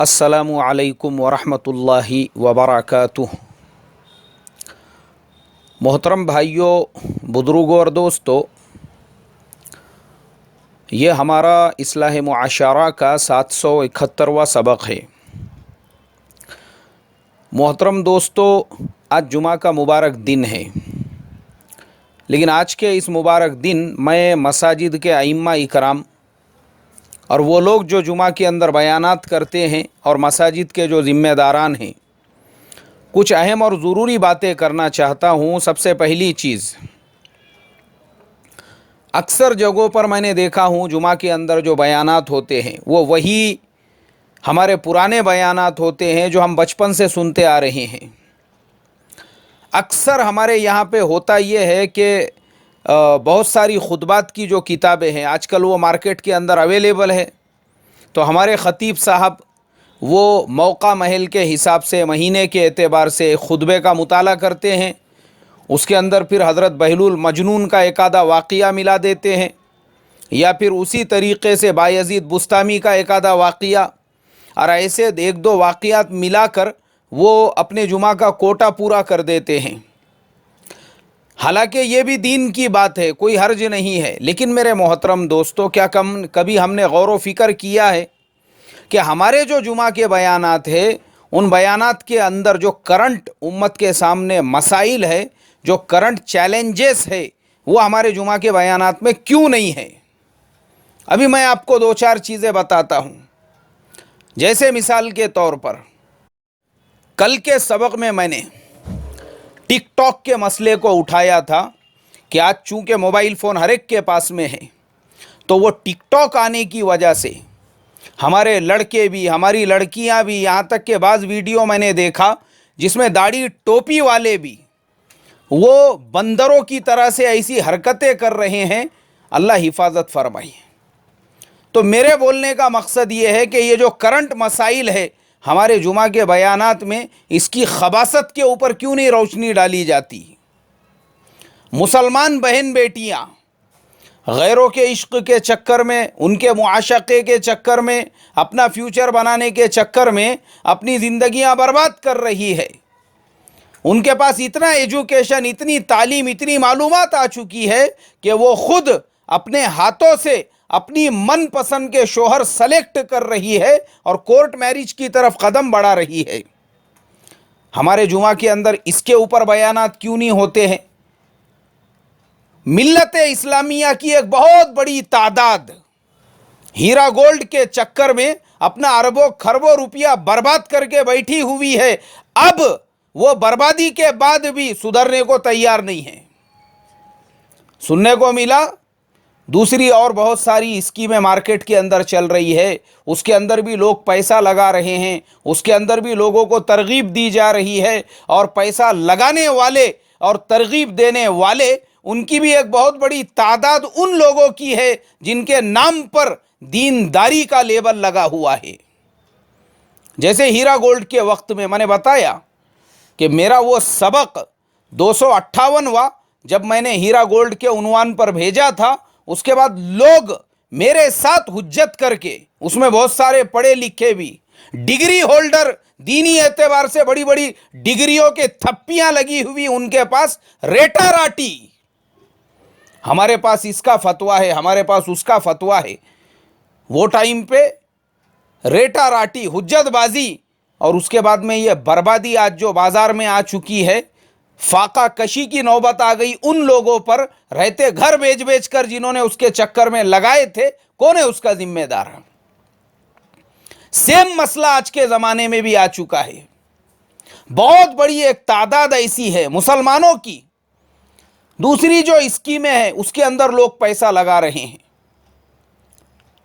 السلام علیکم ورحمۃ اللہ وبرکاتہ۔ محترم بھائیوں، بزرگوں اور دوستوں، یہ ہمارا اصلاح معاشرہ کا 771واں سبق ہے۔ محترم دوستوں، آج جمعہ کا مبارک دن ہے، لیکن آج کے اس مبارک دن میں مساجد کے ائمہ اکرام اور وہ لوگ جو جمعہ کے اندر بیانات کرتے ہیں اور مساجد کے جو ذمہ داران ہیں، کچھ اہم اور ضروری باتیں کرنا چاہتا ہوں۔ سب سے پہلی چیز، اکثر جگہوں پر میں نے دیکھا ہوں جمعہ کے اندر جو بیانات ہوتے ہیں وہ وہی ہمارے پرانے بیانات ہوتے ہیں جو ہم بچپن سے سنتے آ رہے ہیں۔ اکثر ہمارے یہاں پہ ہوتا یہ ہے کہ بہت ساری خطبات کی جو کتابیں ہیں آج کل وہ مارکیٹ کے اندر اویلیبل ہے، تو ہمارے خطیب صاحب وہ موقع محل کے حساب سے مہینے کے اعتبار سے خطبے کا مطالعہ کرتے ہیں۔ اس کے اندر پھر حضرت بہلول مجنون کا ایک آدھا واقعہ ملا دیتے ہیں، یا پھر اسی طریقے سے بایزید بستامی کا ایک آدھا واقعہ، اور ایسے ایک دو واقعات ملا کر وہ اپنے جمعہ کا کوٹا پورا کر دیتے ہیں۔ حالانکہ یہ بھی دین کی بات ہے، کوئی حرج نہیں ہے، لیکن میرے محترم دوستو، کیا کبھی ہم نے غور و فکر کیا ہے کہ ہمارے جو جمعہ کے بیانات ہیں ان بیانات کے اندر جو کرنٹ امت کے سامنے مسائل ہے، جو کرنٹ چیلنجز ہے، وہ ہمارے جمعہ کے بیانات میں کیوں نہیں ہے؟ ابھی میں آپ کو دو چار چیزیں بتاتا ہوں۔ جیسے مثال کے طور پر کل کے سبق میں نے ٹک ٹاک کے مسئلے کو اٹھایا تھا کہ آج چونکہ موبائل فون ہر ایک کے پاس میں ہے، تو وہ ٹک ٹاک آنے کی وجہ سے ہمارے لڑکے بھی، ہماری لڑکیاں بھی، یہاں تک کہ بعض ویڈیو میں نے دیکھا جس میں داڑھی ٹوپی والے بھی وہ بندروں کی طرح سے ایسی حرکتیں کر رہے ہیں۔ اللہ حفاظت فرمائے۔ تو میرے بولنے کا مقصد یہ ہے کہ یہ جو کرنٹ مسائل ہے ہمارے جمعہ کے بیانات میں، اس کی خباثت کے اوپر کیوں نہیں روشنی ڈالی جاتی؟ مسلمان بہن بیٹیاں غیروں کے عشق کے چکر میں، ان کے معاشقے کے چکر میں، اپنا فیوچر بنانے کے چکر میں اپنی زندگیاں برباد کر رہی ہے۔ ان کے پاس اتنا ایجوکیشن، اتنی تعلیم، اتنی معلومات آ چکی ہے کہ وہ خود اپنے ہاتھوں سے اپنی من پسند کے شوہر سلیکٹ کر رہی ہے اور کورٹ میرج کی طرف قدم بڑھا رہی ہے۔ ہمارے جمعہ کے اندر اس کے اوپر بیانات کیوں نہیں ہوتے ہیں؟ ملت اسلامیہ کی ایک بہت بڑی تعداد ہیرا گولڈ کے چکر میں اپنا اربوں خربوں روپیہ برباد کر کے بیٹھی ہوئی ہے۔ اب وہ بربادی کے بعد بھی سدھرنے کو تیار نہیں ہے۔ سننے کو ملا دوسری اور بہت ساری اسکیمیں مارکیٹ کے اندر چل رہی ہے، اس کے اندر بھی لوگ پیسہ لگا رہے ہیں، اس کے اندر بھی لوگوں کو ترغیب دی جا رہی ہے، اور پیسہ لگانے والے اور ترغیب دینے والے ان کی بھی ایک بہت بڑی تعداد ان لوگوں کی ہے جن کے نام پر دینداری کا لیبل لگا ہوا ہے۔ جیسے ہیرا گولڈ کے وقت میں نے بتایا کہ میرا وہ سبق 258واں جب میں نے ہیرا گولڈ کے عنوان پر بھیجا تھا، اس کے بعد لوگ میرے ساتھ حجت کر کے، اس میں بہت سارے پڑھے لکھے بھی، ڈگری ہولڈر، دینی اعتبار سے بڑی بڑی ڈگریوں کے تھپیاں لگی ہوئی ان کے پاس، ریٹا راٹی، ہمارے پاس اس کا فتویٰ ہے، ہمارے پاس اس کا فتویٰ ہے۔ وہ ٹائم پہ ریٹا راٹی، حجت بازی، اور اس کے بعد میں یہ بربادی آج جو بازار میں آ چکی ہے، فاقہ کشی کی نوبت آ گئی ان لوگوں پر، رہتے گھر بیچ بیچ کر جنہوں نے اس کے چکر میں لگائے تھے، کون ہے اس کا ذمہ دار؟ سیم مسئلہ آج کے زمانے میں بھی آ چکا ہے۔ بہت بڑی ایک تعداد ایسی ہے مسلمانوں کی، دوسری جو اسکیمیں ہیں اس کے اندر لوگ پیسہ لگا رہے ہیں،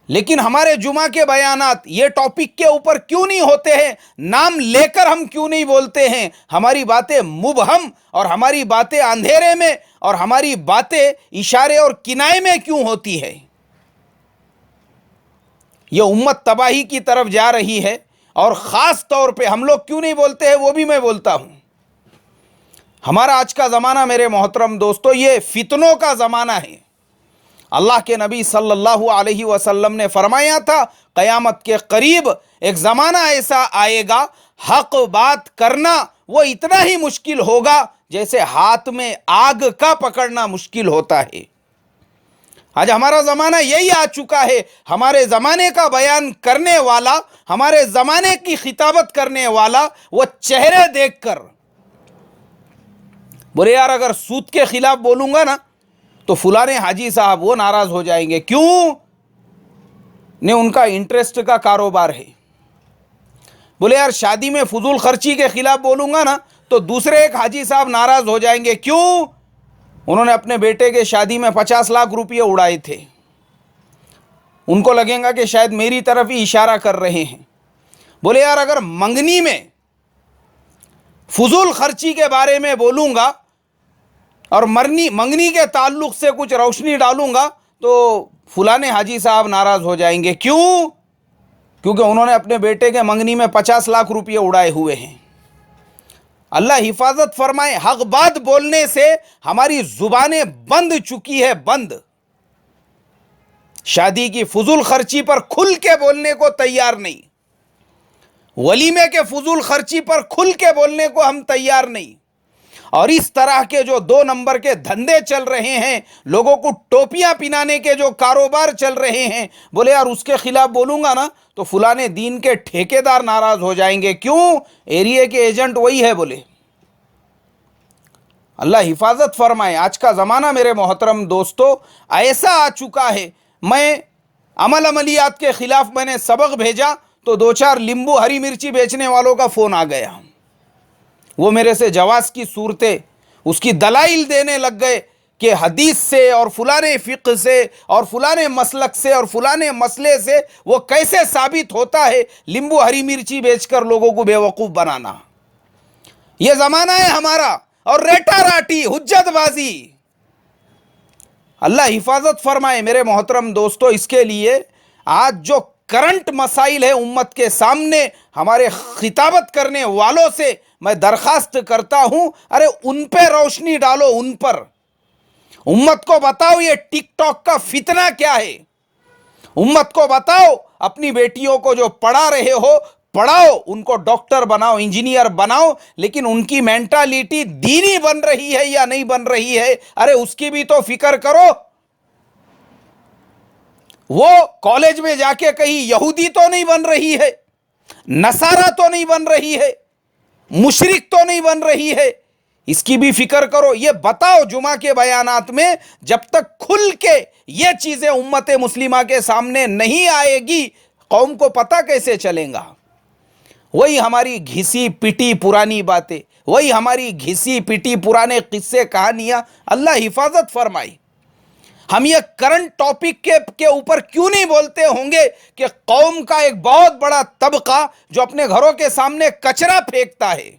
لیکن ہمارے جمعہ کے بیانات یہ ٹاپک کے اوپر کیوں نہیں ہوتے ہیں؟ نام لے کر ہم کیوں نہیں بولتے ہیں؟ ہماری باتیں مبہم اور ہماری باتیں اندھیرے میں اور ہماری باتیں اشارے اور کنائے میں کیوں ہوتی ہے؟ یہ امت تباہی کی طرف جا رہی ہے، اور خاص طور پہ ہم لوگ کیوں نہیں بولتے ہیں وہ بھی میں بولتا ہوں۔ ہمارا آج کا زمانہ میرے محترم دوستو یہ فتنوں کا زمانہ ہے۔ اللہ کے نبی صلی اللہ علیہ وسلم نے فرمایا تھا قیامت کے قریب ایک زمانہ ایسا آئے گا حق بات کرنا وہ اتنا ہی مشکل ہوگا جیسے ہاتھ میں آگ کا پکڑنا مشکل ہوتا ہے۔ آج ہمارا زمانہ یہی آ چکا ہے، ہمارے زمانے کا بیان کرنے والا، ہمارے زمانے کی خطابت کرنے والا وہ چہرے دیکھ کر بولے یار اگر سود کے خلاف بولوں گا نا تو فلاں حاجی صاحب وہ ناراض ہو جائیں گے، کیوں؟ نے ان کا انٹرسٹ کا کاروبار ہے۔ بولے یار شادی میں فضول خرچی کے خلاف بولوں گا نا تو دوسرے ایک حاجی صاحب ناراض ہو جائیں گے، کیوں؟ انہوں نے اپنے بیٹے کے شادی میں 50 لاکھ روپے اڑائے تھے، ان کو لگیں گا کہ شاید میری طرف ہی اشارہ کر رہے ہیں۔ بولے یار اگر منگنی میں فضول خرچی کے بارے میں بولوں گا اور منگنی کے تعلق سے کچھ روشنی ڈالوں گا تو فلاں حاجی صاحب ناراض ہو جائیں گے، کیوں؟ کیونکہ انہوں نے اپنے بیٹے کے منگنی میں 50 لاکھ روپے اڑائے ہوئے ہیں۔ اللہ حفاظت فرمائے، حق بات بولنے سے ہماری زبانیں بند چکی ہے، بند۔ شادی کی فضول خرچی پر کھل کے بولنے کو تیار نہیں، ولیمے کے فضول خرچی پر کھل کے بولنے کو ہم تیار نہیں، اور اس طرح کے جو 2 نمبر کے دھندے چل رہے ہیں، لوگوں کو ٹوپیاں پہنانے کے جو کاروبار چل رہے ہیں، بولے یار اس کے خلاف بولوں گا نا تو فلاں دین کے ٹھیکیدار ناراض ہو جائیں گے، کیوں؟ ایریے کے ایجنٹ وہی ہے بولے۔ اللہ حفاظت فرمائے، آج کا زمانہ میرے محترم دوستو ایسا آ چکا ہے، میں عملیات کے خلاف میں نے سبق بھیجا تو 2-4 لیمبو ہری مرچی بیچنے والوں کا فون آ گیا، وہ میرے سے جواز کی صورتیں اس کی دلائل دینے لگ گئے کہ حدیث سے اور فلاں فقہ سے اور فلاں مسلک سے اور فلاں مسئلے سے وہ کیسے ثابت ہوتا ہے لیمبو ہری مرچی بیچ کر لوگوں کو بیوقوف بنانا۔ یہ زمانہ ہے ہمارا، اور ریٹا راٹی، حجت بازی۔ اللہ حفاظت فرمائے میرے محترم دوستو، اس کے لیے آج جو کرنٹ مسائل ہے امت کے سامنے، ہمارے خطابت کرنے والوں سے میں درخواست کرتا ہوں، ارے ان پہ روشنی ڈالو، ان پر امت کو بتاؤ یہ ٹک ٹاک کا فتنہ کیا ہے، امت کو بتاؤ اپنی بیٹیوں کو جو پڑھا رہے ہو پڑھاؤ، ان کو ڈاکٹر بناؤ، انجینئر بناؤ، لیکن ان کی مینٹالٹی دینی بن رہی ہے یا نہیں بن رہی ہے، ارے اس کی بھی تو فکر کرو۔ وہ کالج میں جا کے کہیں یہودی تو نہیں بن رہی ہے، نصارہ تو نہیں بن رہی ہے، مشرک تو نہیں بن رہی ہے، اس کی بھی فکر کرو۔ یہ بتاؤ جمعہ کے بیانات میں، جب تک کھل کے یہ چیزیں امت مسلمہ کے سامنے نہیں آئے گی قوم کو پتہ کیسے چلیں گا؟ وہی ہماری گھسی پٹی پرانی باتیں، وہی ہماری گھسی پٹی پرانے قصے کہانیاں۔ اللہ حفاظت فرمائی، ہم یہ کرنٹ ٹاپک کے اوپر کیوں نہیں بولتے ہوں گے کہ قوم کا ایک بہت بڑا طبقہ جو اپنے گھروں کے سامنے کچرا پھینکتا ہے،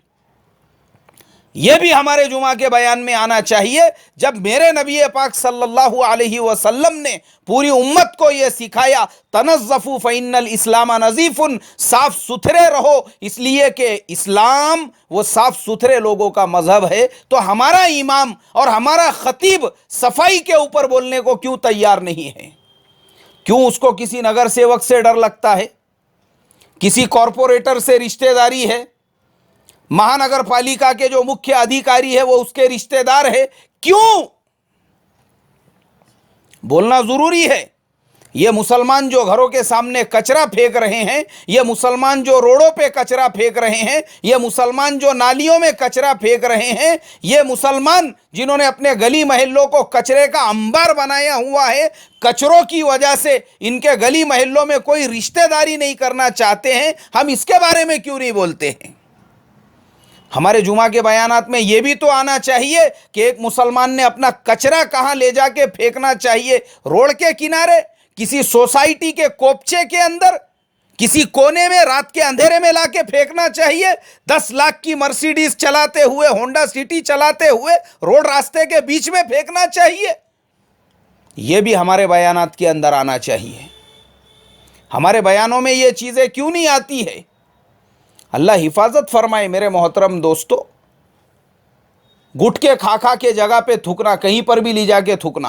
یہ بھی ہمارے جمعہ کے بیان میں آنا چاہیے۔ جب میرے نبی پاک صلی اللہ علیہ وسلم نے پوری امت کو یہ سکھایا، تنظفوا فإن الاسلام نظیف، صاف ستھرے رہو، اس لیے کہ اسلام وہ صاف ستھرے لوگوں کا مذہب ہے، تو ہمارا امام اور ہمارا خطیب صفائی کے اوپر بولنے کو کیوں تیار نہیں ہے؟ کیوں اس کو کسی نگر سیوک سے ڈر لگتا ہے، کسی کارپوریٹر سے رشتہ داری ہے، مہانگر پالیکا کے جو مکھیہ ادھیکاری ہے وہ اس کے رشتہ دار ہے، کیوں؟ بولنا ضروری ہے۔ یہ مسلمان جو گھروں کے سامنے کچرا پھینک رہے ہیں، یہ مسلمان جو روڈوں پہ کچرا پھینک رہے ہیں، یہ مسلمان جو نالیوں میں کچرا پھینک رہے ہیں، یہ مسلمان جنہوں نے اپنے گلی محلوں کو کچرے کا انبار بنایا ہوا ہے، کچروں کی وجہ سے ان کے گلی محلوں میں کوئی رشتہ داری نہیں کرنا چاہتے ہیں، ہم اس کے بارے میں کیوں نہیں بولتے ہیں؟ ہمارے جمعہ کے بیانات میں یہ بھی تو آنا چاہیے کہ ایک مسلمان نے اپنا کچرا کہاں لے جا کے پھینکنا چاہیے؟ روڈ کے کنارے، کسی سوسائٹی کے کوپچے کے اندر، کسی کونے میں رات کے اندھیرے میں لا کے پھینکنا چاہیے؟ 10 لاکھ کی مرسیڈیز چلاتے ہوئے، ہونڈا سٹی چلاتے ہوئے روڈ راستے کے بیچ میں پھینکنا چاہیے؟ یہ بھی ہمارے بیانات کے اندر آنا چاہیے۔ ہمارے بیانوں میں یہ چیزیں کیوں نہیں آتی ہے؟ اللہ حفاظت فرمائے میرے محترم دوستو، گٹکے کھا کھا کے جگہ پہ تھوکنا، کہیں پر بھی لے جا کے تھوکنا،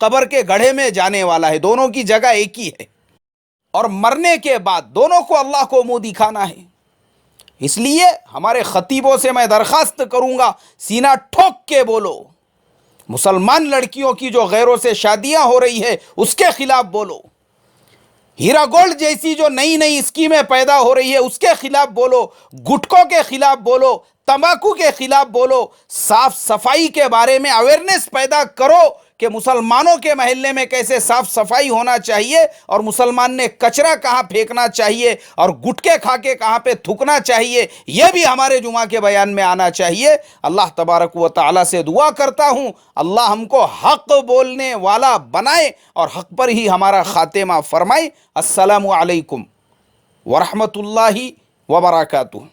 قبر کے گڑھے میں جانے والا ہے، دونوں کی جگہ ایک ہی ہے، اور مرنے کے بعد دونوں کو اللہ کو منہ دکھانا ہے۔ اس لیے ہمارے خطیبوں سے میں درخواست کروں گا، سینہ ٹھوک کے بولو، مسلمان لڑکیوں کی جو غیروں سے شادیاں ہو رہی ہے اس کے خلاف بولو، ہیرا گولڈ جیسی جو نئی نئی اسکیمیں پیدا ہو رہی ہے اس کے خلاف بولو، گٹکوں کے خلاف بولو، تمباکو کے خلاف بولو، صاف صفائی کے بارے میں اویئرنیس پیدا کرو کہ مسلمانوں کے محلے میں کیسے صاف صفائی ہونا چاہیے، اور مسلمان نے کچرا کہاں پھینکنا چاہیے، اور گٹکے کھا کے کہاں پہ تھوکنا چاہیے، یہ بھی ہمارے جمعہ کے بیان میں آنا چاہیے۔ اللہ تبارک و تعالیٰ سے دعا کرتا ہوں اللہ ہم کو حق بولنے والا بنائے اور حق پر ہی ہمارا خاتمہ فرمائے۔ السلام علیکم ورحمۃ اللہ وبرکاتہ۔